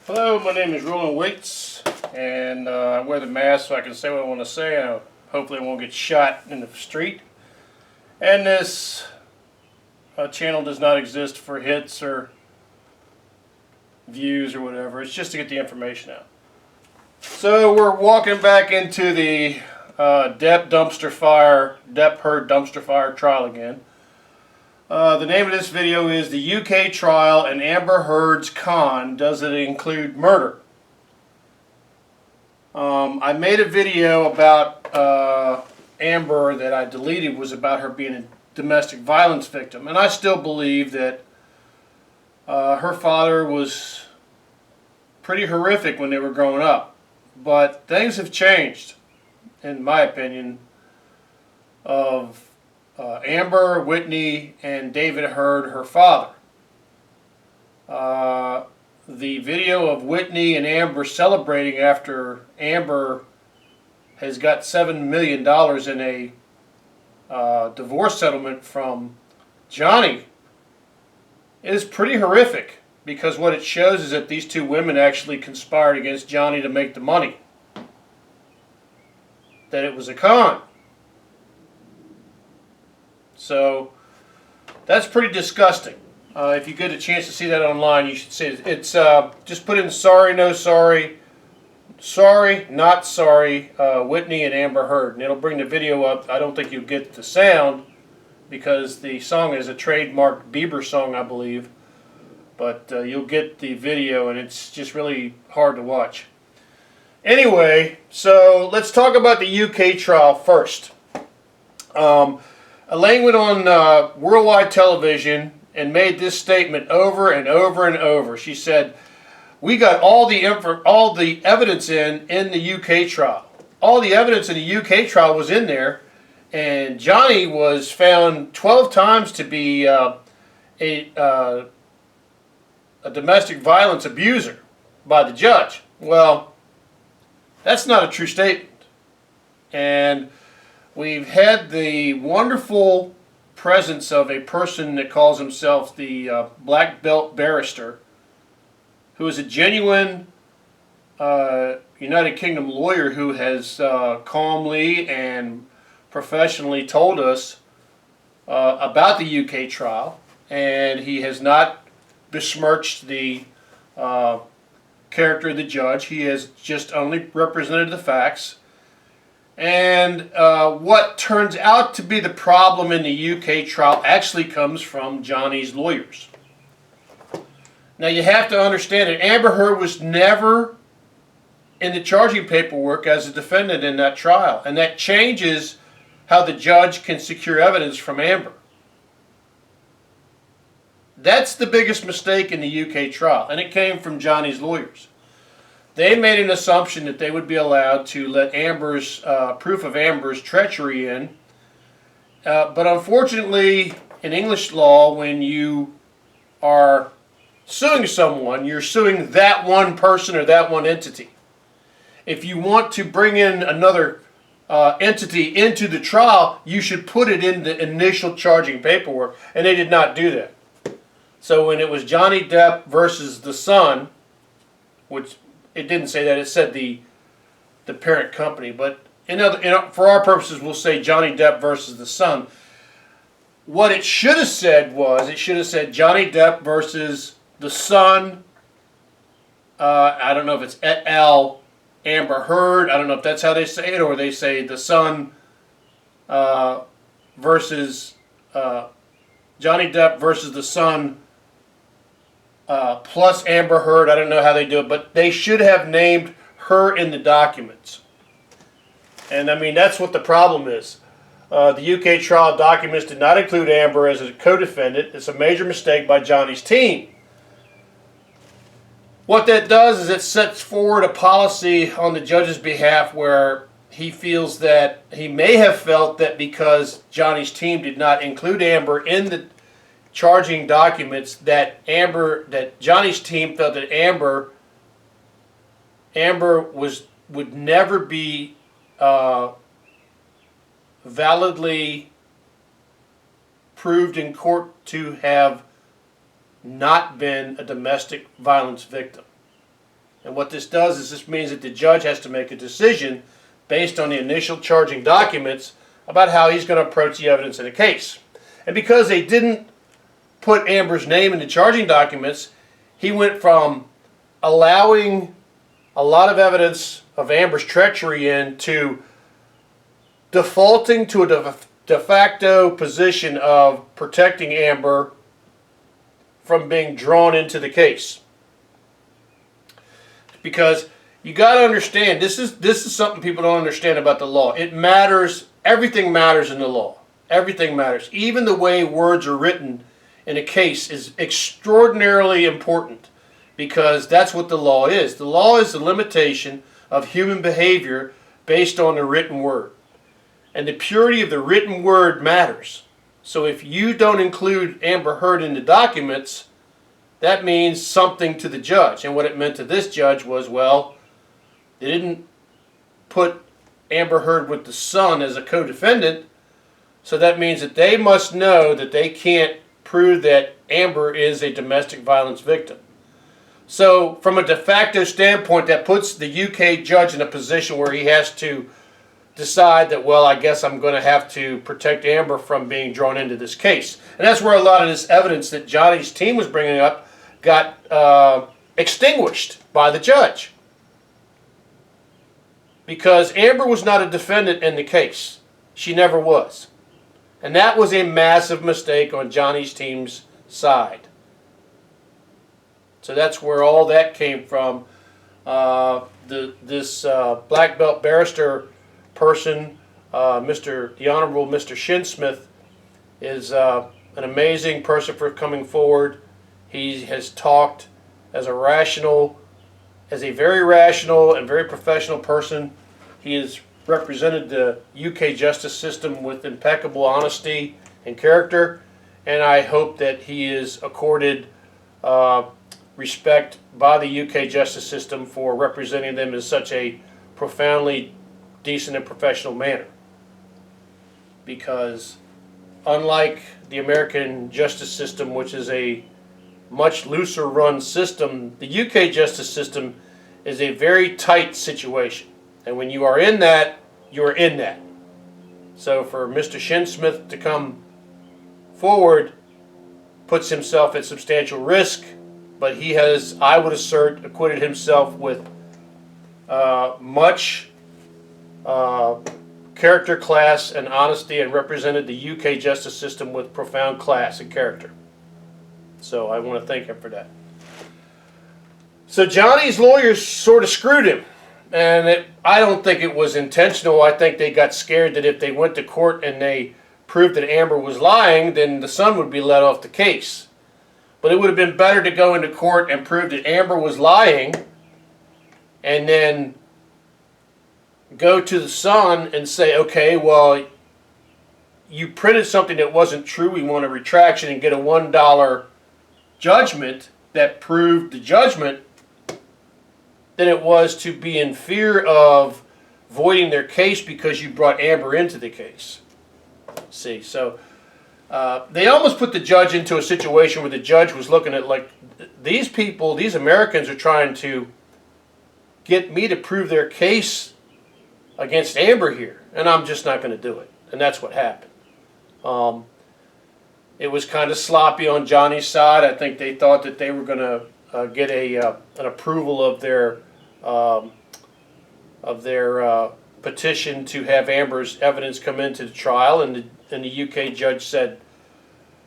Hello, my name is Roland Waits, and I wear the mask so I can say what I want to say. Hopefully I won't get shot in the street. And this channel does not exist for hits or views or whatever. It's just to get the information out. So we're walking back into the Depp Heard dumpster fire trial again. The name of this video is the UK trial and Amber Heard's con. Does it include murder? I made a video about Amber that I deleted, was about her being a domestic violence victim, and I still believe that her father was pretty horrific when they were growing up, but things have changed, in my opinion, of Amber, Whitney, and David Heard, her father. The video of Whitney and Amber celebrating after Amber has got $7 million in a divorce settlement from Johnny is pretty horrific, because what it shows is that these two women actually conspired against Johnny to make the money. That it was a con. So that's pretty disgusting. If you get a chance to see that online, you should see it. It's just put in sorry, no sorry, sorry, not sorry, Whitney and Amber Heard, and it'll bring the video up. I don't think you'll get the sound because the song is a trademarked Bieber song, I believe, but you'll get the video, and it's just really hard to watch. Anyway, so let's talk about the UK trial first. Elaine went on worldwide television and made this statement over and over and over. She said, "We got all the evidence in the UK trial. All the evidence in the UK trial was in there, and Johnny was found 12 times to be a domestic violence abuser by the judge." Well, that's not a true statement, and we've had the wonderful presence of a person that calls himself the Black Belt Barrister, who is a genuine United Kingdom lawyer who has calmly and professionally told us about the UK trial, and he has not besmirched the character of the judge. He has just only represented the facts. And what turns out to be the problem in the UK trial actually comes from Johnny's lawyers. Now you have to understand that Amber Heard was never in the charging paperwork as a defendant in that trial, and that changes how the judge can secure evidence from Amber. That's the biggest mistake in the UK trial, and it came from Johnny's lawyers. They made an assumption that they would be allowed to let Amber's proof of Amber's treachery in, but unfortunately, in English law, when you are suing someone, you're suing that one person or that one entity. If you want to bring in another entity into the trial, you should put it in the initial charging paperwork, and they did not do that. So when it was Johnny Depp versus the Sun, which it didn't say that, it said the parent company, but for our purposes we'll say Johnny Depp versus the Sun. What it should have said was, it should have said Johnny Depp versus the Sun, I don't know if it's et al. Amber Heard, I don't know if that's how they say it, or they say the Sun versus Johnny Depp versus the Sun plus Amber Heard. I don't know how they do it, but they should have named her in the documents. And I mean, that's what the problem is. The UK trial documents did not include Amber as a co-defendant. It's a major mistake by Johnny's team. What that does is it sets forward a policy on the judge's behalf where he feels that he may have felt that because Johnny's team did not include Amber in the charging documents, that Johnny's team felt that Amber would never be validly proved in court to have not been a domestic violence victim. And what this does is this means that the judge has to make a decision based on the initial charging documents about how he's going to approach the evidence in a case. And because they didn't put Amber's name in the charging documents, he went from allowing a lot of evidence of Amber's treachery in to defaulting to a de facto position of protecting Amber from being drawn into the case. Because you got to understand, this is something people don't understand about the law. It matters. Everything matters in the law. Everything matters. Even the way words are written in a case is extraordinarily important, because that's what the law is. The law is the limitation of human behavior based on the written word. And the purity of the written word matters. So if you don't include Amber Heard in the documents, that means something to the judge. And what it meant to this judge was, well, they didn't put Amber Heard with the son as a co-defendant, so that means that they must know that they can't prove that Amber is a domestic violence victim. So from a de facto standpoint, that puts the UK judge in a position where he has to decide that, well, I guess I'm going to have to protect Amber from being drawn into this case. And that's where a lot of this evidence that Johnny's team was bringing up got extinguished by the judge. Because Amber was not a defendant in the case. She never was. And that was a massive mistake on Johnny's team's side. So that's where all that came from. This black belt barrister person, the Honorable Mr. Shinsmith, is an amazing person for coming forward. He has talked as a very rational and very professional person. He has represented the UK justice system with impeccable honesty and character, and I hope that he is accorded respect by the UK justice system for representing them in such a profoundly decent and professional manner. Because unlike the American justice system, which is a much looser run system, the UK justice system is a very tight situation. And when you are in that, you are in that. So for Mr. Shinsmith to come forward puts himself at substantial risk, but he has, I would assert, acquitted himself with much character, class, and honesty, and represented the UK justice system with profound class and character. So I want to thank him for that. So Johnny's lawyers sort of screwed him. And I don't think it was intentional. I think they got scared that if they went to court and they proved that Amber was lying, then the son would be let off the case. But it would have been better to go into court and prove that Amber was lying and then go to the son and say, okay, well, you printed something that wasn't true. We want a retraction and get a $1 judgment that proved the judgment, than it was to be in fear of voiding their case because you brought Amber into the case. See, so they almost put the judge into a situation where the judge was looking at, like, these people, these Americans are trying to get me to prove their case against Amber here, and I'm just not going to do it. And that's what happened. It was kind of sloppy on Johnny's side. I think they thought that they were going to get an approval of their petition to have Amber's evidence come into the trial, and the UK judge said,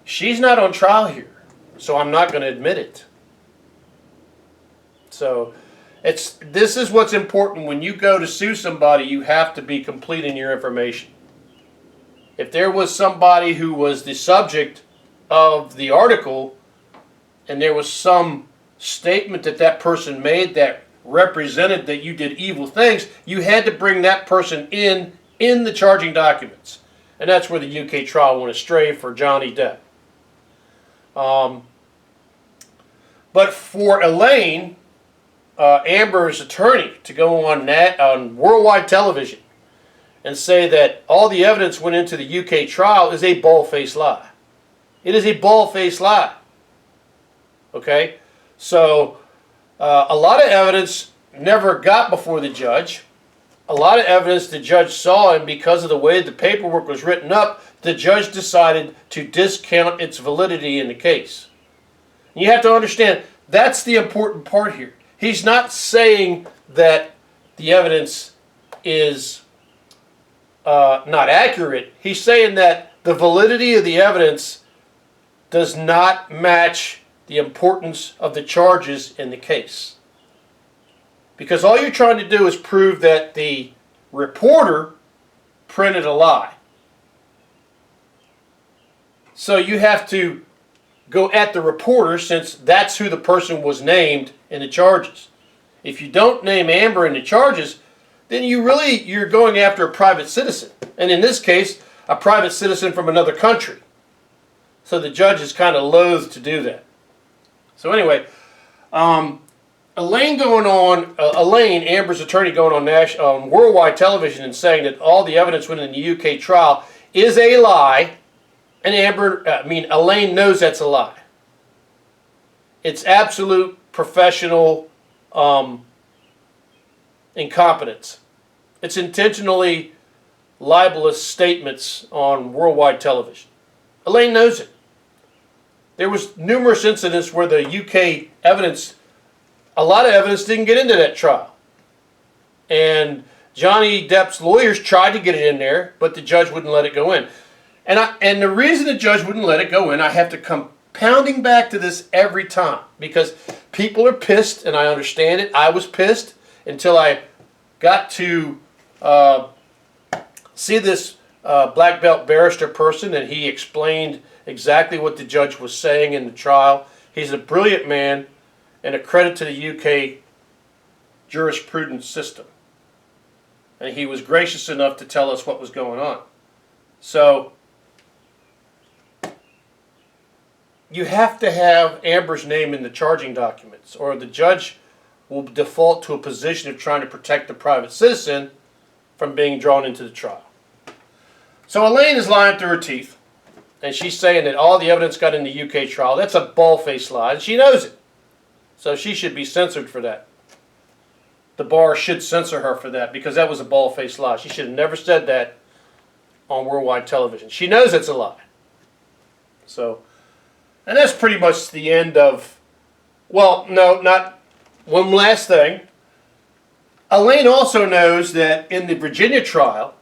she's not on trial here, so I'm not going to admit it. So this is what's important. When you go to sue somebody, you have to be complete in your information. If there was somebody who was the subject of the article and there was some statement that that person made that represented that you did evil things, you had to bring that person in the charging documents. And that's where the UK trial went astray for Johnny Depp. But for Elaine, Amber's attorney, to go on worldwide television and say that all the evidence went into the UK trial is a bald-faced lie. It is a bald-faced lie. Okay? So A lot of evidence never got before the judge. A lot of evidence the judge saw, and because of the way the paperwork was written up, the judge decided to discount its validity in the case. And you have to understand, that's the important part here. He's not saying that the evidence is not accurate. He's saying that the validity of the evidence does not match the importance of the charges in the case. Because all you're trying to do is prove that the reporter printed a lie. So you have to go at the reporter, since that's who the person was named in the charges. If you don't name Amber in the charges, then you're going after a private citizen. And in this case, a private citizen from another country. So the judge is kind of loath to do that. So anyway, Elaine, Amber's attorney, going on worldwide television and saying that all the evidence went in the UK trial is a lie, and Elaine knows that's a lie. It's absolute professional incompetence. It's intentionally libelous statements on worldwide television. Elaine knows it. There was numerous incidents where the UK evidence, a lot of evidence didn't get into that trial. And Johnny Depp's lawyers tried to get it in there, but the judge wouldn't let it go in. And the reason the judge wouldn't let it go in, I have to come pounding back to this every time, because people are pissed, and I understand it. I was pissed until I got to see this black belt barrister person, and he explained exactly what the judge was saying in the trial. He's a brilliant man and a credit to the UK jurisprudence system. And he was gracious enough to tell us what was going on. So you have to have Amber's name in the charging documents, or the judge will default to a position of trying to protect the private citizen from being drawn into the trial. So Elaine is lying through her teeth, and she's saying that all the evidence got in the UK trial. That's a bald-faced lie, and she knows it. So she should be censored for that. The bar should censor her for that, because that was a bald-faced lie. She should have never said that on worldwide television. She knows it's a lie. So, and that's pretty much the end of, well, no, not one last thing. Elaine also knows that in the Virginia trial,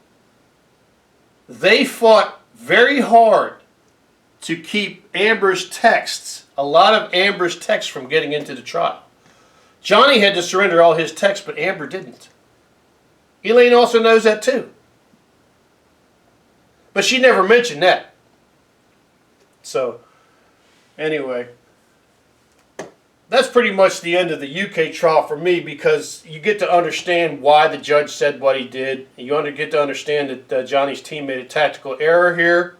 they fought very hard to keep Amber's texts, a lot of Amber's texts, from getting into the trial. Johnny had to surrender all his texts, but Amber didn't. Elaine also knows that too. But she never mentioned that. So, anyway, that's pretty much the end of the UK trial for me, because you get to understand why the judge said what he did. You get to understand that Johnny's team made a tactical error here.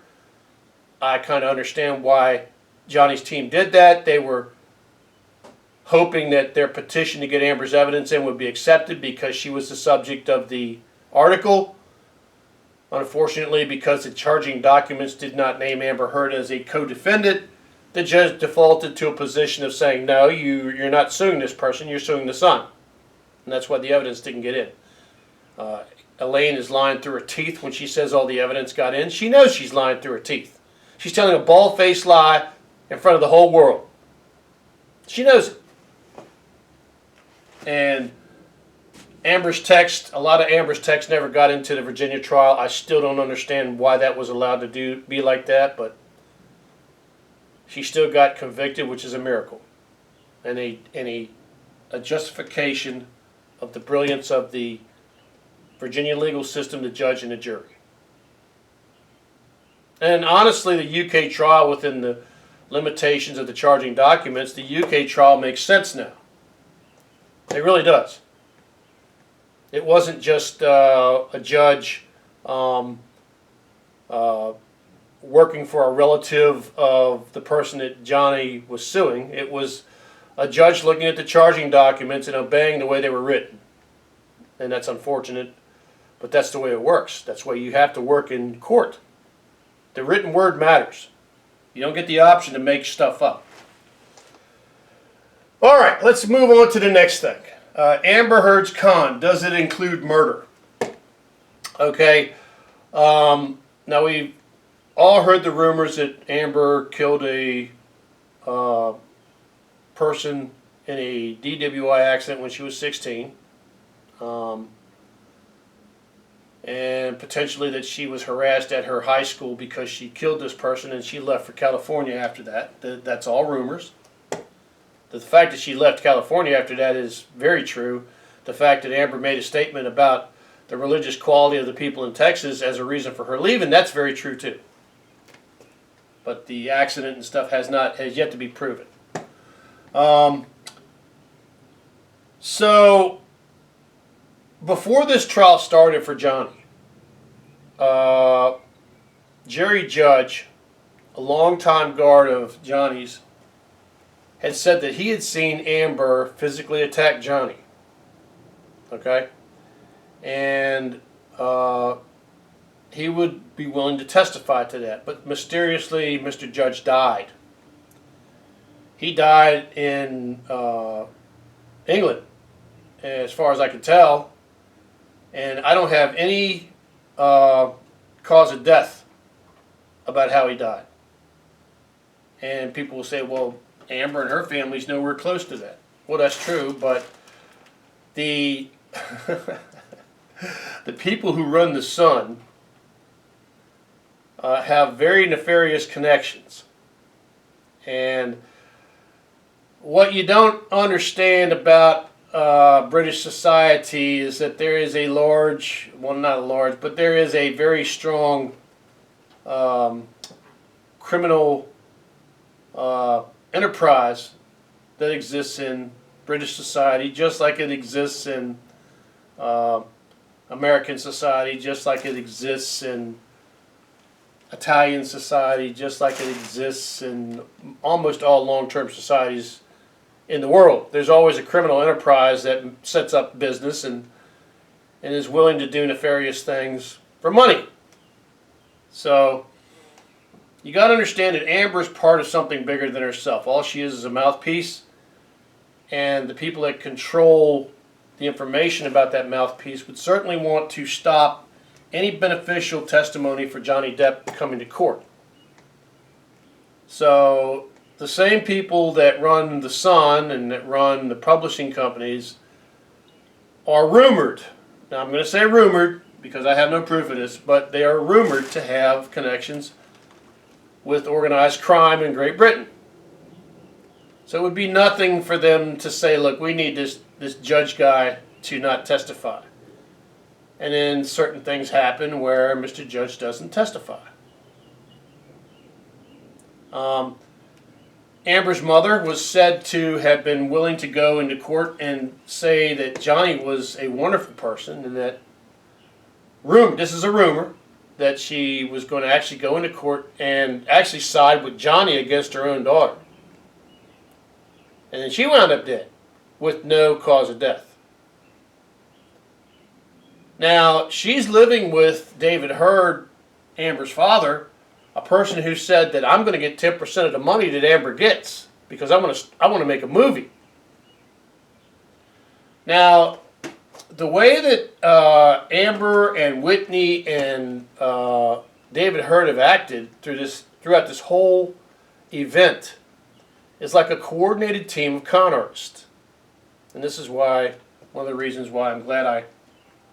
I kind of understand why Johnny's team did that. They were hoping that their petition to get Amber's evidence in would be accepted because she was the subject of the article. Unfortunately, because the charging documents did not name Amber Heard as a co-defendant, the judge defaulted to a position of saying, no, you're not suing this person, you're suing the son. And that's why the evidence didn't get in. Elaine is lying through her teeth when she says all the evidence got in. She knows she's lying through her teeth. She's telling a bald-faced lie in front of the whole world. She knows it. And Amber's text, a lot of Amber's text never got into the Virginia trial. I still don't understand why that was allowed to be like that, but she still got convicted, which is a miracle. And a justification of the brilliance of the Virginia legal system, the judge and the jury. And honestly, the UK trial, within the limitations of the charging documents, the UK trial makes sense now. It really does. It wasn't just a judge working for a relative of the person that Johnny was suing. It was a judge looking at the charging documents and obeying the way they were written. And that's unfortunate, but that's the way it works. That's the way you have to work in court. The written word matters. You don't get the option to make stuff up. All right, let's move on to the next thing. Amber Heard's con, does it include murder? Okay, now we've all heard the rumors that Amber killed a person in a DWI accident when she was 16. And potentially that she was harassed at her high school because she killed this person and she left for California after that. That's all rumors. The fact that she left California after that is very true. The fact that Amber made a statement about the religious quality of the people in Texas as a reason for her leaving, that's very true too. But the accident and stuff has yet to be proven. So before this trial started for Johnny, Jerry Judge, a longtime guard of Johnny's, had said that he had seen Amber physically attack Johnny. Okay? And he would be willing to testify to that. But mysteriously, Mr. Judge died. He died in England, as far as I can tell. And I don't have any cause of death about how he died. And people will say, well, Amber and her family's nowhere close to that. Well, that's true, but the the people who run the Sun have very nefarious connections. And what you don't understand about British society is that there is a large, well, not a large, but there is a very strong criminal enterprise that exists in British society, just like it exists in American society, just like it exists in Italian society, just like it exists in almost all long-term societies in the world. There's always a criminal enterprise that sets up business and is willing to do nefarious things for money. So you got to understand that Amber's part of something bigger than herself. All she is a mouthpiece, and the people that control the information about that mouthpiece would certainly want to stop any beneficial testimony for Johnny Depp coming to court. So the same people that run the Sun and that run the publishing companies are rumored. Now I'm going to say rumored because I have no proof of this, but they are rumored to have connections with organized crime in Great Britain. So it would be nothing for them to say, look, we need this judge guy to not testify. And then certain things happen where Mr. Judge doesn't testify. Amber's mother was said to have been willing to go into court and say that Johnny was a wonderful person, and that this is a rumor, that she was going to actually go into court and actually side with Johnny against her own daughter. And then she wound up dead with no cause of death. Now, she's living with David Heard, Amber's father, a person who said that I'm going to get 10% of the money that Amber gets because I want to make a movie. Now, the way that Amber and Whitney and David Heard have acted throughout this whole event is like a coordinated team of con artists. And this is why, one of the reasons why I'm glad I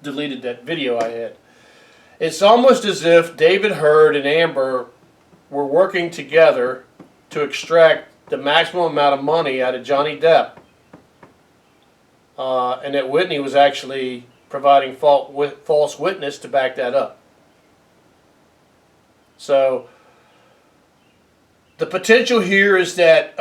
deleted that video I had. It's almost as if David Heard and Amber were working together to extract the maximum amount of money out of Johnny Depp. And that Whitney was actually providing false witness to back that up. So the potential here is that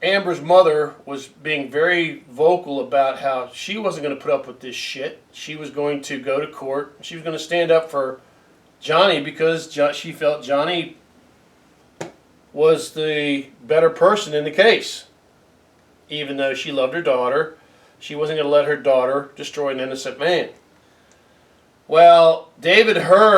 Amber's mother was being very vocal about how she wasn't going to put up with this shit. She was going to go to court. She was going to stand up for Johnny because she felt Johnny was the better person in the case. Even though she loved her daughter, she wasn't going to let her daughter destroy an innocent man. Well, David Heard